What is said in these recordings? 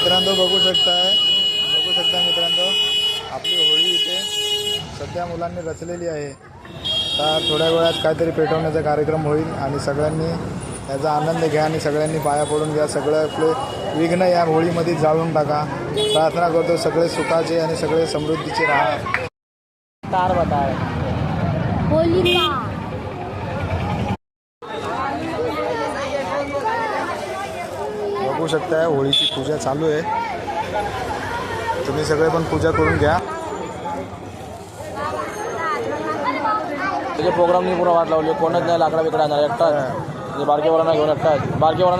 मित्रांनो बघू शकता मित्रांनो, आपली होळी इथे सध्या मुलांनी रचलेली आहे. तर थोड्या वेळात काहीतरी पेटवण्याचा कार्यक्रम होईल आणि सगळ्यांनी याचा आनंद घ्या आणि सगळ्यांनी पाया पडून घ्या. सगळं आपले विघ्न या होळीमध्ये जाळून टाका. प्रार्थना करतो सगळे सुखाचे आणि सगळे समृद्धीचे राहा. तार बताए होलिका बघू शकताय होळीची पूजा चालू आहे. तुम्ही सगळे पण पूजा करून घ्या. तुझे प्रोग्राम नाही पुरा वाट लावली कोणच नाही लाकडा बिकडा आणणार एकटा बारकेवाला घेऊन एकटा बारकेवाला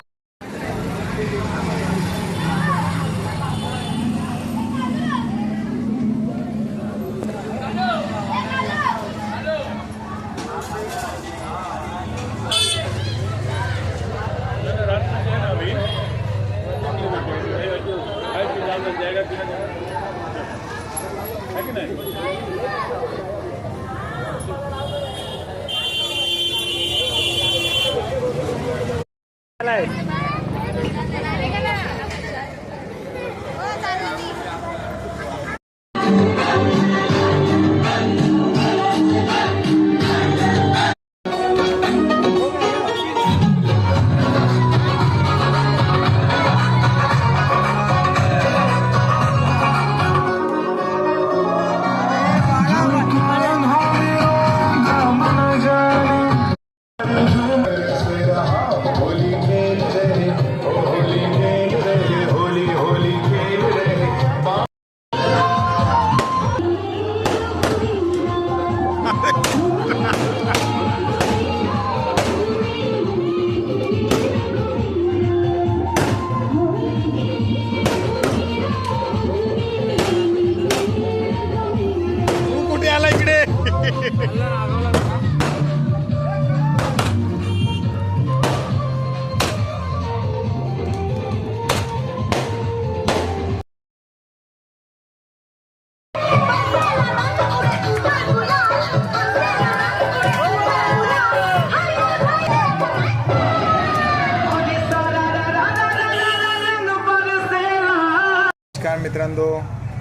मित्रांनो,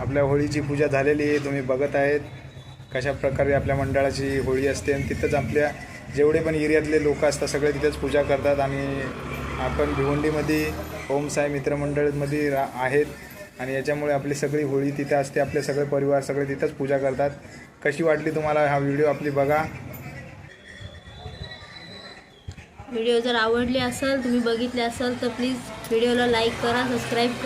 आपल्या होळीची पूजा झालेली आहे. तुम्ही बघत आहेत कशा प्रकारे आपल्या मंडळाची होळी असते आणि तिथंच आपल्या जेवढे पण एरियातले लोक असतात सगळे तिथेच पूजा करतात. आणि आपण भिवंडीमध्ये ओम साई मित्रमंडळमध्ये आहेत आणि याच्यामुळे आपली सगळी होळी तिथे असते. आपले सगळे परिवार सगळे तिथंच पूजा करतात. कशी वाटली तुम्हाला हा व्हिडिओ आपली बघा. व्हिडिओ जर आवडली असेल तुम्ही बघितले असेल तर प्लीज व्हिडिओला लाईक करा, सबस्क्राईब करा.